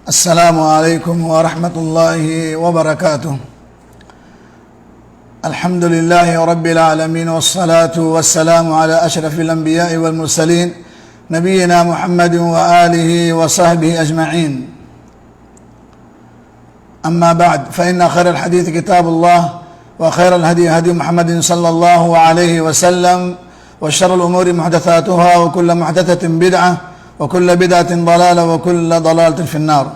السلام عليكم ورحمة الله وبركاته. الحمد لله رب العالمين، والصلاة والسلام على أشرف الأنبياء والمرسلين نبينا محمد وآله وصحبه أجمعين. أما بعد، فإن خير الحديث كتاب الله، وخير الهدي هدي محمد صلى الله عليه وسلم، وشر الأمور محدثاتها، وكل محدثة بدعة، وكل بدعة ضلالة، وكل ضلالة في النار.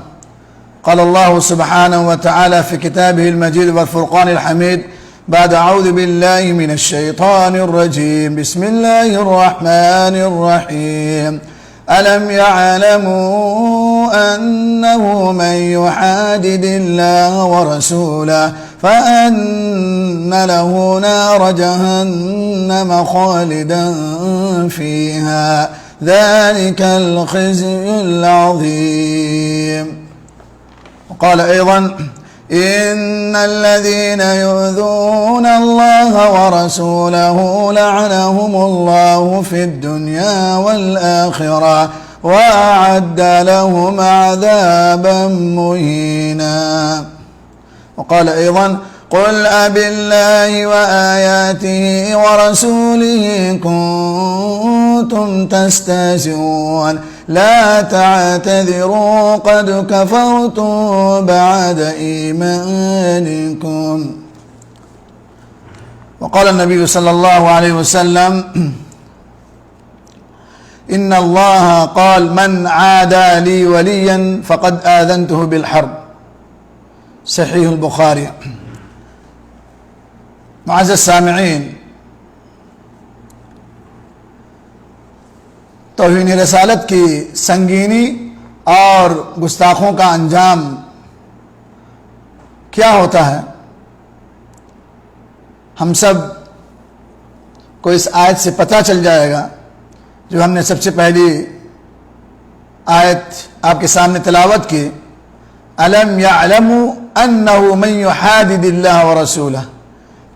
قال الله سبحانه وتعالى في كتابه المجيد والفرقان الحميد بعد أعوذ بالله من الشيطان الرجيم: بسم الله الرحمن الرحيم. ألم يعلموا أنه من يحادد الله ورسوله فأن له نار جهنم خالدا فيها ذلك الخزي العظيم. وقال أيضا: إن الذين يؤذون الله ورسوله لعنهم الله في الدنيا والآخرة وأعد لهم عذابا مهينا. وقال أيضا: قل أبالله وآياته ورسوله كنتم تستهزئون لا تعتذروا قد كفرتم بعد إيمانكم. وقال النبي صلى الله عليه وسلم: إن الله قال: من عادى لي وليا فقد آذنته بالحرب. صحیح البخاری. معزز سامعین، توہین رسالت کی سنگینی اور گستاخوں کا انجام کیا ہوتا ہے، ہم سب کو اس آیت سے پتہ چل جائے گا جو ہم نے سب سے پہلی آیت آپ کے سامنے تلاوت کی: أَلَمْ يَعْلَمُوا أَنَّهُ مَنْ يُحَادِدِ اللَّهَ وَرَسُولَهُ.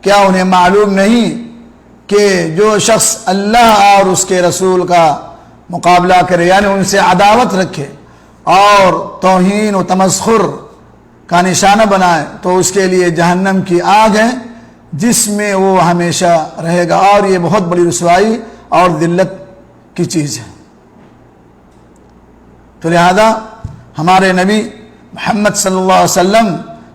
کیا انہیں معلوم نہیں کہ جو شخص اللہ اور اس کے رسول کا مقابلہ کرے، یعنی ان سے عداوت رکھے اور توہین و تمسخر کا نشانہ بنائے، تو اس کے لیے جہنم کی آگ ہے جس میں وہ ہمیشہ رہے گا، اور یہ بہت بڑی رسوائی اور ذلت کی چیز ہے. تو لہذا ہمارے نبی محمد صلی اللہ علیہ وسلم،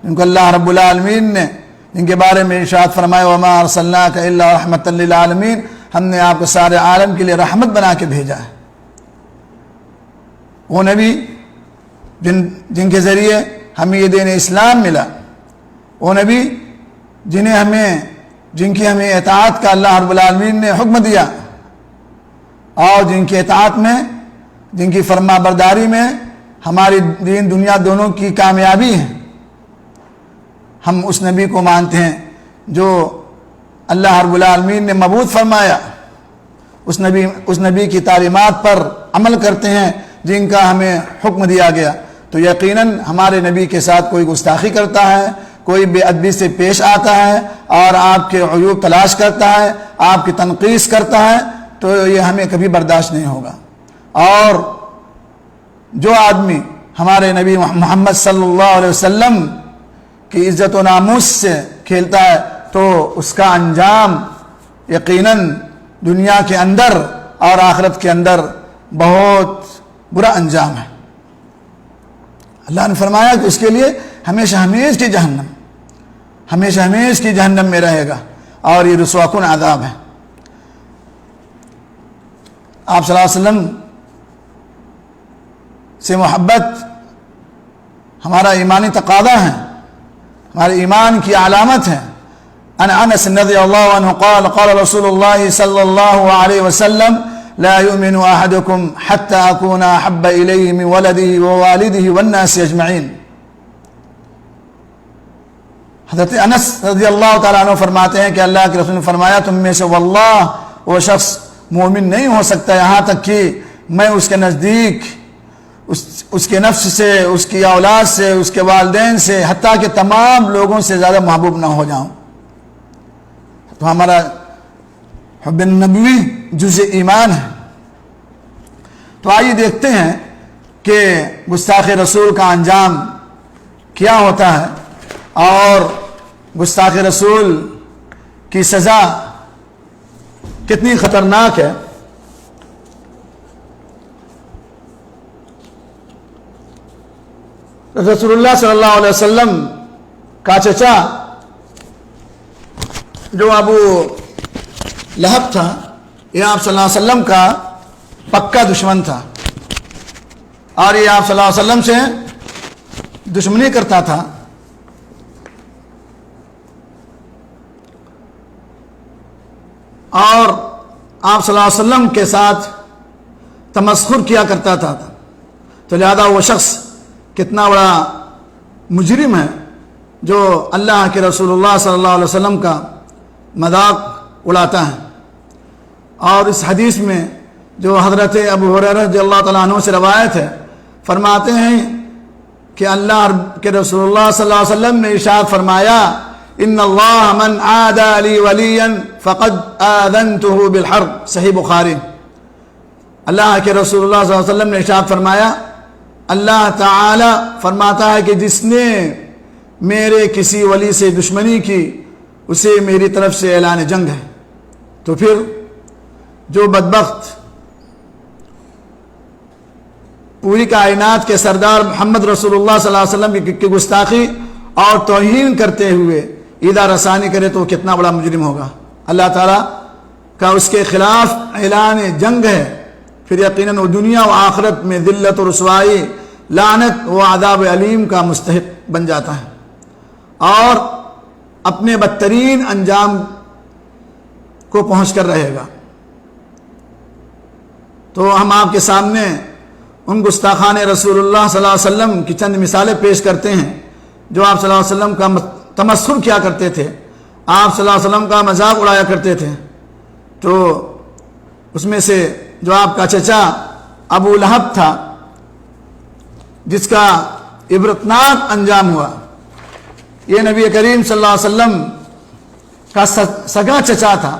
جن کو اللہ رب العالمین نے جن کے بارے میں ارشاد فرمایا: وَمَا أَرْسَلْنَاكَ إِلَّا رَحْمَةً لِلْعَالَمِينَ، ہم نے آپ کو سارے عالم کے لیے رحمت بنا کے بھیجا ہے. وہ نبی جن کے ذریعے ہمیں یہ دین اسلام ملا، وہ نبی جن کی ہمیں اطاعت کا اللہ رب العالمین نے حکم دیا، اور جن کی اطاعت میں، جن کی فرما برداری میں ہماری دین دنیا دونوں کی کامیابی ہے. ہم اس نبی کو مانتے ہیں جو اللہ رب العالمین نے مبعوث فرمایا، اس نبی کی تعلیمات پر عمل کرتے ہیں جن کا ہمیں حکم دیا گیا. تو یقیناً ہمارے نبی کے ساتھ کوئی گستاخی کرتا ہے، کوئی بے ادبی سے پیش آتا ہے اور آپ کے عیوب تلاش کرتا ہے، آپ کی تنقیص کرتا ہے، تو یہ ہمیں کبھی برداشت نہیں ہوگا. اور جو آدمی ہمارے نبی محمد صلی اللہ علیہ وسلم کی عزت و ناموس سے کھیلتا ہے تو اس کا انجام یقیناً دنیا کے اندر اور آخرت کے اندر بہت برا انجام ہے. اللہ نے فرمایا کہ اس کے لیے ہمیشہ ہمیش کی جہنم میں رہے گا، اور یہ رسوا کن عذاب ہے. آپ صلی اللہ علیہ وسلم سے محبت ہمارا ایمانی تقاضا ہے، ہمارے ایمان کی علامت ہے. عن انس رضی اللہ عنہ قال: قال رسول اللہ صلی اللہ علیہ وسلم: لا يؤمن احدكم حتى اكون احب اليه من ولده ووالده والناس اجمعین. حضرت انس رضی اللہ تعالیٰ عنہ فرماتے ہیں کہ اللہ کے رسول نے فرمایا: تم میں سے واللہ وہ شخص مومن نہیں ہو سکتا یہاں تک کہ میں اس کے نزدیک اس کے نفس سے، اس کی اولاد سے، اس کے والدین سے، حتیٰ کہ تمام لوگوں سے زیادہ محبوب نہ ہو جاؤں. تو ہمارا حب نبوی جزء ایمان ہے. تو آئیے دیکھتے ہیں کہ گستاخ رسول کا انجام کیا ہوتا ہے اور گستاخ رسول کی سزا کتنی خطرناک ہے. رسول اللہ صلی اللہ علیہ وسلم کا چچا جو ابو لہب تھا یہ آپ صلی اللہ علیہ وسلم کا پکا دشمن تھا اور یہ آپ صلی اللہ علیہ وسلم سے دشمنی کرتا تھا. اور آپ صلی اللہ علیہ وسلم کے ساتھ تمسخر کیا کرتا تھا. تو لہذا وہ شخص کتنا بڑا مجرم ہے جو اللہ کے رسول اللہ صلی اللہ علیہ وسلم کا مذاق اڑاتا ہے. اور اس حدیث میں جو حضرت ابو ہریرہ رضی اللہ تعالیٰ عنہ سے روایت ہے فرماتے ہیں کہ اللہ کے رسول اللہ صلی اللہ علیہ وسلم نے ارشاد فرمایا ان اللہ من عادى لی ولیا فقد آذنته بالحرب. صحیح بخاری. اللہ کے رسول اللہ صلی اللہ علیہ وسلم نے ارشاد فرمایا اللہ تعالی فرماتا ہے کہ جس نے میرے کسی ولی سے دشمنی کی اسے میری طرف سے اعلان جنگ ہے. تو پھر جو بدبخت پوری کائنات کے سردار محمد رسول اللہ صلی اللہ علیہ وسلم کی گستاخی اور توہین کرتے ہوئے ایذا رسانی کرے تو کتنا بڑا مجرم ہوگا. اللہ تعالیٰ کا اس کے خلاف اعلان جنگ ہے. پھر یقیناً وہ دنیا و آخرت میں ذلت و رسوائی لعنت و عذاب علیم کا مستحق بن جاتا ہے اور اپنے بدترین انجام کو پہنچ کر رہے گا. تو ہم آپ کے سامنے ان گستاخان رسول اللہ صلی اللہ علیہ وسلم کی چند مثالیں پیش کرتے ہیں جو آپ صلی اللہ علیہ وسلم کا تمسخر کیا کرتے تھے, آپ صلی اللہ علیہ وسلم کا مذاق اڑایا کرتے تھے. تو اس میں سے جو آپ کا چچا ابو لہب تھا جس کا عبرتناک انجام ہوا, یہ نبی کریم صلی اللہ علیہ وسلم کا سگا چچا تھا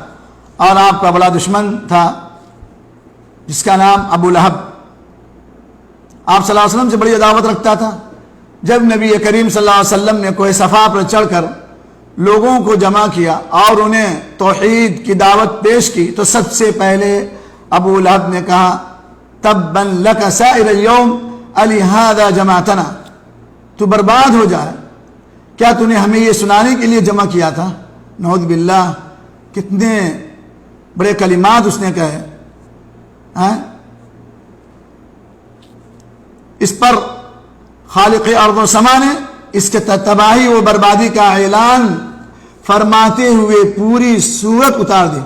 اور آپ کا بڑا دشمن تھا جس کا نام ابو لہب. آپ صلی اللہ علیہ وسلم سے بڑی عداوت رکھتا تھا. جب نبی کریم صلی اللہ علیہ وسلم نے کوہ صفا پر چڑھ کر لوگوں کو جمع کیا اور انہیں توحید کی دعوت پیش کی تو سب سے پہلے ابو لہب نے کہا تبا لک سائر اليوم الہذا جمعتنا, تو برباد ہو جائے, کیا تو نے ہمیں یہ سنانے کے لیے جمع کیا تھا. نعوذ باللہ, کتنے بڑے کلمات اس نے کہے. اس پر خالق ارض و سما نے اس کے تباہی و بربادی کا اعلان فرماتے ہوئے پوری سورت اتار دی,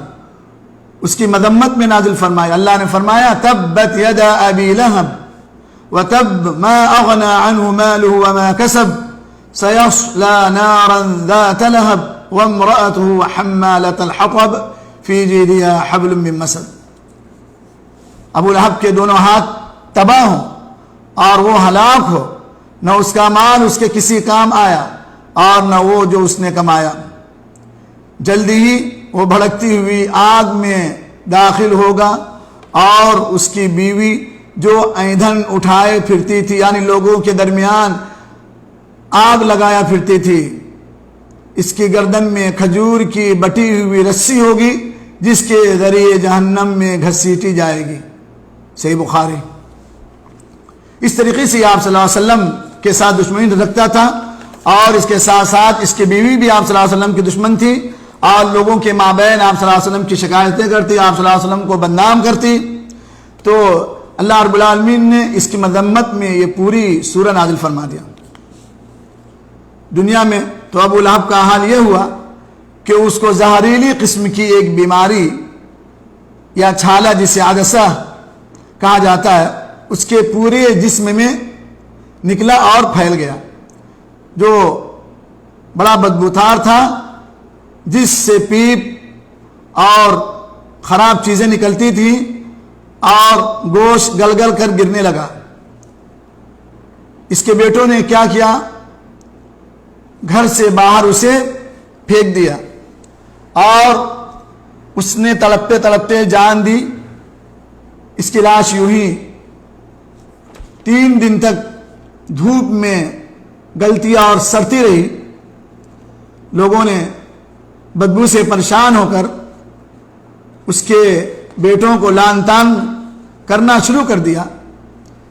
اس کی مذمت میں نازل فرمایا. اللہ نے فرمایا تبت یدا ابی لہب وتب ما اغنى عنه ماله وما كسب سيصلى نارا ذات لهب وامرأته حمالة الحطب في جيدها حبل من مسد. ابو لہب کے دونوں ہاتھ تباہ ہوں اور وہ ہلاک ہو, نہ اس کا مال اس کے کسی کام آیا اور نہ وہ جو اس نے کمایا. جلدی ہی وہ بھڑکتی ہوئی آگ میں داخل ہوگا اور اس کی بیوی جو ایندھن اٹھائے پھرتی تھی یعنی لوگوں کے درمیان آگ لگایا پھرتی تھی, اس کی گردن میں کھجور کی بٹی ہوئی رسی ہوگی جس کے ذریعے جہنم میں گھسیٹی جائے گی. صحیح بخاری. اس طریقے سے آپ صلی اللہ علیہ وسلم کے ساتھ دشمنی رکھتا تھا اور اس کے ساتھ ساتھ اس کی بیوی بھی آپ صلی اللہ علیہ وسلم کی دشمن تھی اور لوگوں کے مابین آپ صلی اللہ علیہ وسلم کی شکایتیں کرتی, آپ صلی اللہ علیہ وسلم کو بدنام کرتی. تو اللہ رب العالمین نے اس کی مذمت میں یہ پوری سورہ نازل فرما دیا. دنیا میں تو ابو لہب کا حال یہ ہوا کہ اس کو زہریلی قسم کی ایک بیماری یا چھالا جسے عدسہ کہا جاتا ہے اس کے پورے جسم میں نکلا اور پھیل گیا, جو بڑا بدبوتار تھا, جس سے پیپ اور خراب چیزیں نکلتی تھیں اور گوشت گل گل کر گرنے لگا. اس کے بیٹوں نے کیا کیا, گھر سے باہر اسے پھینک دیا اور اس نے تڑپتے تڑپتے جان دی. اس کی لاش یوں ہی 3 دن تک دھوپ میں گلتیاں اور سڑتی رہی. لوگوں نے بدبو سے پریشان ہو کر اس کے بیٹوں کو لعن طعن کرنا شروع کر دیا.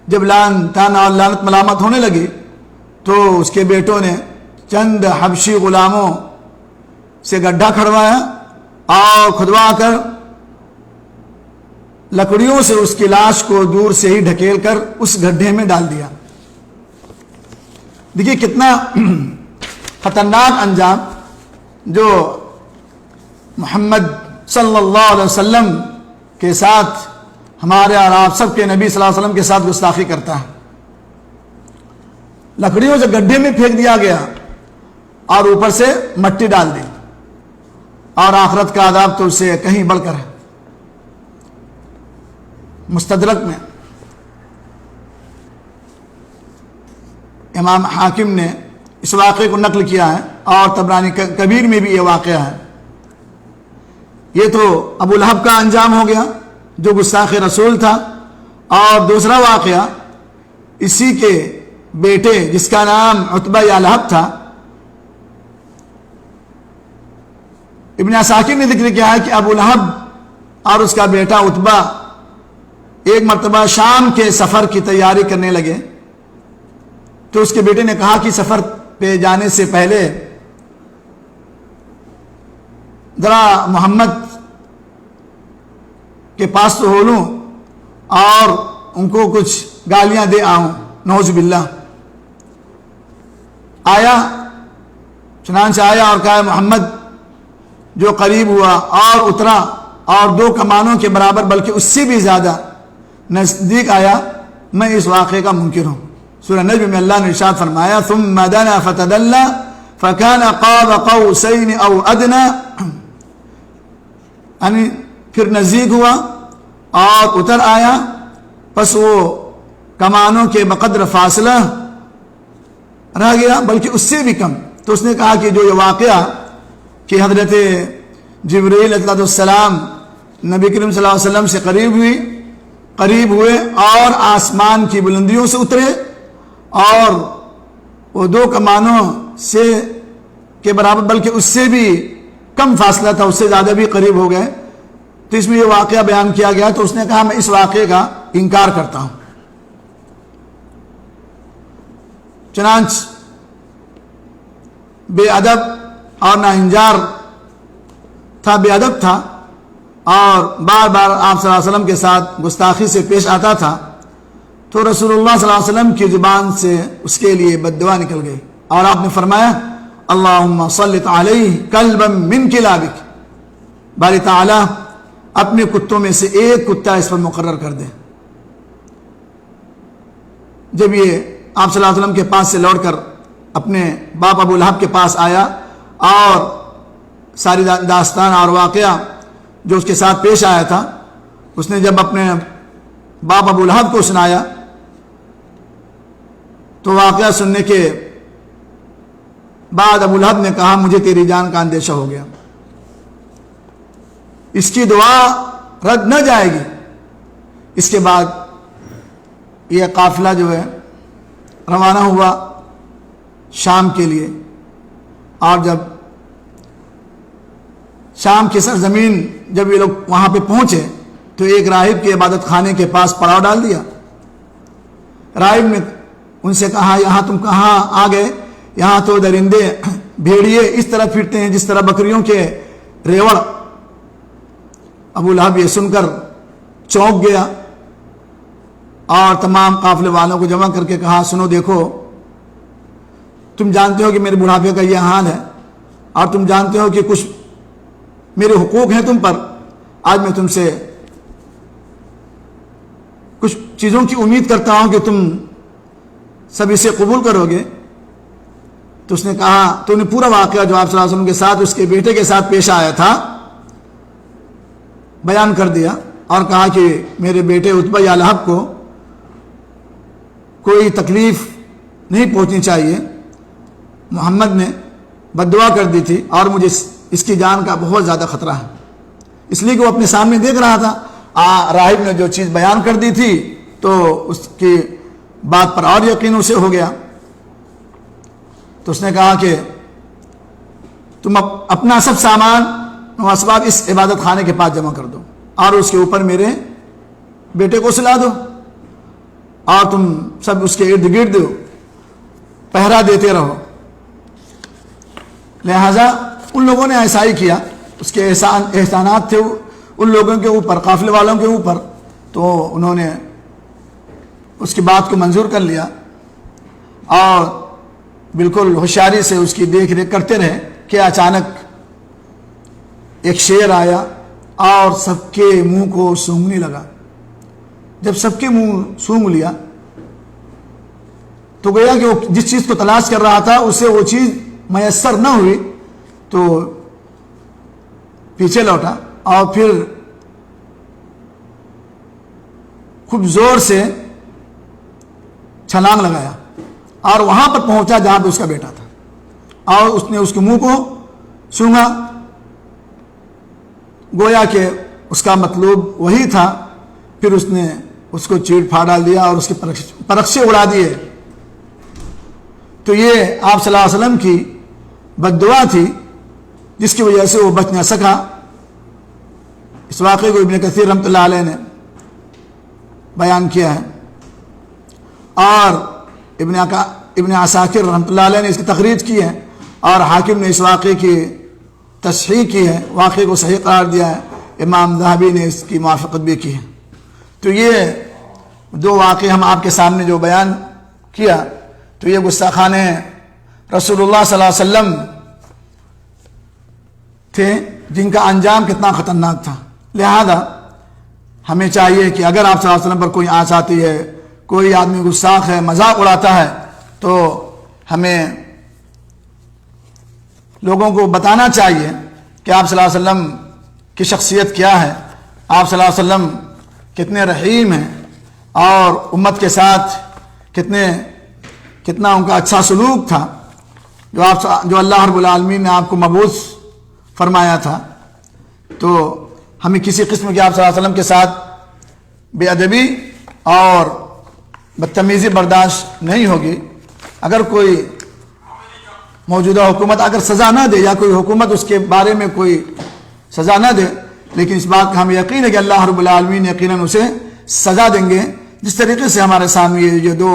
جب لعن طعن اور لعنت ملامت ہونے لگی تو اس کے بیٹوں نے چند حبشی غلاموں سے گڈھا کھڑوایا اور کھدوا کر لکڑیوں سے اس کی لاش کو دور سے ہی ڈھکیل کر اس گڈھے میں ڈال دیا. دیکھیے کتنا خطرناک انجام جو محمد صلی اللہ علیہ وسلم کے ساتھ ہمارے اور آپ سب کے نبی صلی اللہ علیہ وسلم کے ساتھ گستاخی کرتا ہے. لکڑیوں سے گڈھے میں پھینک دیا گیا اور اوپر سے مٹی ڈال دی, اور آخرت کا عذاب تو اس سے کہیں بڑھ کر ہے. مستدرک میں امام حاکم نے اس واقعے کو نقل کیا ہے, اور طبرانی کبیر میں بھی یہ واقعہ ہے. یہ تو ابو لہب کا انجام ہو گیا جو گستاخ رسول تھا. اور دوسرا واقعہ اسی کے بیٹے جس کا نام عتبہ یا لہب تھا, ابن عساکر نے ذکر کیا ہے کہ ابو لہب اور اس کا بیٹا عتبہ ایک مرتبہ شام کے سفر کی تیاری کرنے لگے. تو اس کے بیٹے نے کہا کہ سفر پہ جانے سے پہلے ذرا محمد کے پاس تو ہو لوں اور ان کو کچھ گالیاں دے آؤں, نعوذ باللہ. آیا, چنانچہ آیا اور کہا محمد جو قریب ہوا اور اترا اور 2 کمانوں کے برابر بلکہ اس سے بھی زیادہ نزدیک آیا, میں اس واقعے کا منکر ہوں. سورہ نجم میں اللہ نے ارشاد فرمایا ثم دنا فتدلى فكان قاب قوسين او ادنى, یعنی پھر نزدیک ہوا اور اتر آیا, پس وہ کمانوں کے بقدر فاصلہ رہ گیا بلکہ اس سے بھی کم. تو اس نے کہا کہ جو یہ واقعہ کہ حضرت جبرائیل علیہ السلام نبی کریم صلی اللہ علیہ وسلم سے قریب ہوئے اور آسمان کی بلندیوں سے اترے اور وہ 2 کمانوں سے کے برابر بلکہ اس سے بھی کم فاصلہ تھا, اس سے زیادہ بھی قریب ہو گئے, تو اس میں یہ واقعہ بیان کیا گیا. تو اس نے کہا میں اس واقعے کا انکار کرتا ہوں. چنانچہ بے ادب اور ناہنجار تھا, بے ادب تھا اور بار بار آپ صلی اللہ علیہ وسلم کے ساتھ گستاخی سے پیش آتا تھا. تو رسول اللہ صلی اللہ علیہ وسلم کی زبان سے اس کے لیے بد دعا نکل گئی, اور آپ نے فرمایا اللہم صلت علیہ کلبا من کلابک, باری تعالی اپنے کتوں میں سے ایک کتا اس پر مقرر کر دے. جب یہ آپ صلی اللہ علیہ وسلم کے پاس سے لوٹ کر اپنے باپ ابو لہب کے پاس آیا اور ساری داستان اور واقعہ جو اس کے ساتھ پیش آیا تھا, اس نے جب اپنے باپ ابو لہب کو سنایا تو واقعہ سننے کے بعد ابو لہب نے کہا مجھے تیری جان کا اندیشہ ہو گیا, اس کی دعا رد نہ جائے گی. اس کے بعد یہ قافلہ جو ہے روانہ ہوا شام کے لیے, اور جب شام کی سرزمین جب یہ لوگ وہاں پہ پہنچے تو ایک راہب کے عبادت خانے کے پاس پڑاؤ ڈال دیا. راہب نے ان سے کہا یہاں تم کہاں آ گئے, یہاں تو درندے بھیڑیے اس طرح پھرتے ہیں جس طرح بکریوں کے ریوڑ. ابو لہب یہ سن کر چونک گیا اور تمام قافلے والوں کو جمع کر کے کہا سنو دیکھو, تم جانتے ہو کہ میرے بڑھاپے کا یہ حال ہے اور تم جانتے ہو کہ کچھ میرے حقوق ہیں تم پر, آج میں تم سے کچھ چیزوں کی امید کرتا ہوں کہ تم سب اسے قبول کرو گے. تو اس نے کہا, تو نے پورا واقعہ جو آپ صلی اللہ علیہ وسلم کے ساتھ اس کے بیٹے کے ساتھ پیش آیا تھا بیان کر دیا اور کہا کہ میرے بیٹے عتبہ یا لہب کو کوئی تکلیف نہیں پہنچنی چاہیے. محمد نے بد دعا کر دی تھی اور مجھے اس کی جان کا بہت زیادہ خطرہ ہے, اس لیے کہ وہ اپنے سامنے دیکھ رہا تھا. راہب نے جو چیز بیان کر دی تھی تو اس کی بات پر اور یقین اسے ہو گیا، تو اس نے کہا کہ تم اپنا سب سامان و اسباب اس عبادت خانے کے پاس جمع کر دو اور اس کے اوپر میرے بیٹے کو سلا دو، اور تم سب اس کے ارد گرد پہرا دیتے رہو۔ لہذا ان لوگوں نے ایسا ہی کیا، اس کے احسانات تھے ان لوگوں کے اوپر، قافلے والوں کے اوپر، تو انہوں نے اس کی بات کو منظور کر لیا اور بالکل ہوشیاری سے اس کی دیکھ ریکھ کرتے رہے کہ اچانک ایک شیر آیا اور سب کے منہ کو سونگنے لگا۔ جب سب کے منہ سونگ لیا تو گویا کہ وہ جس چیز کو تلاش کر رہا تھا اسے وہ چیز میسر نہ ہوئی، تو پیچھے لوٹا اور پھر خوب زور سے چھلانگ لگایا اور وہاں پر پہنچا جہاں پہ اس کا بیٹا تھا، اور اس نے اس کے منہ کو سونگا، گویا کہ اس کا مطلوب وہی تھا۔ پھر اس نے اس کو چیڑ پھاڑ ڈال دیا اور اس کے پرخشے اڑا دیے۔ تو یہ آپ صلی اللہ علیہ وسلم کی بد دعا تھی جس کی وجہ سے وہ بچ نہ سکا۔ اس واقعے کو ابن کثیر رحمۃ اللہ علیہ نے بیان کیا ہے، اور ابن عساکر رحمۃ اللہ علیہ نے اس کی تخریج کی ہے، اور حاکم نے اس واقعے کی تصحیح کی ہے، واقعے کو صحیح قرار دیا ہے، امام ذہبی نے اس کی موافقت بھی کی ہے۔ تو یہ دو واقعے ہم آپ کے سامنے جو بیان کیا، تو یہ گستاخان رسول اللہ صلی اللہ علیہ وسلم تھے جن کا انجام کتنا خطرناک تھا۔ لہذا ہمیں چاہیے کہ اگر آپ صلی اللہ علیہ وسلم پر کوئی آنچ آتی ہے، کوئی آدمی گستاخ ہے، مذاق اڑاتا ہے، تو ہمیں لوگوں کو بتانا چاہیے کہ آپ صلی اللہ علیہ وسلم کی شخصیت کیا ہے، آپ صلی اللہ علیہ وسلم کتنے رحیم ہیں، اور امت کے ساتھ کتنا ان کا اچھا سلوک تھا جو اللہ رب العالمین نے آپ کو مبعوث فرمایا تھا۔ تو ہمیں کسی قسم کی آپ صلی اللہ علیہ وسلم کے ساتھ بے ادبی اور بدتمیزی برداشت نہیں ہوگی۔ اگر کوئی موجودہ حکومت اگر سزا نہ دے، یا کوئی حکومت اس کے بارے میں کوئی سزا نہ دے، لیکن اس بات کا ہمیں یقین ہے کہ اللہ رب العالمین یقیناً اسے سزا دیں گے، جس طریقے سے ہمارے سامنے یہ دو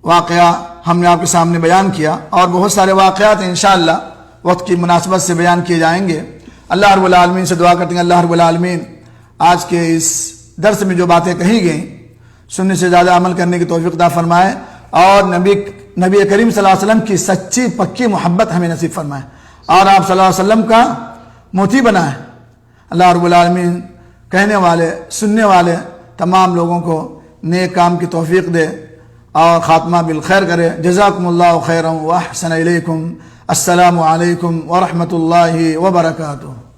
واقعہ ہم نے آپ کے سامنے بیان کیا، اور بہت سارے واقعات انشاءاللہ وقت کی مناسبت سے بیان کیے جائیں گے۔ اللہ رب العالمین سے دعا کرتے ہیں اللہ رب العالمین آج کے اس درس میں جو باتیں کہی گئیں سننے سے زیادہ عمل کرنے کی توفیق عطا فرمائے، اور نبی کریم صلی اللہ علیہ وسلم کی سچی پکی محبت ہمیں نصیب فرمائے، اور آپ صلی اللہ علیہ وسلم کا موتی بنائے۔ اللہ رب العالمین کہنے والے سننے والے تمام لوگوں کو نیک کام کی توفیق دے اور خاتمہ بالخیر کرے۔ جزاکم اللہ خیرا و احسن الیکم۔ السلام علیکم ورحمۃ اللہ وبرکاتہ۔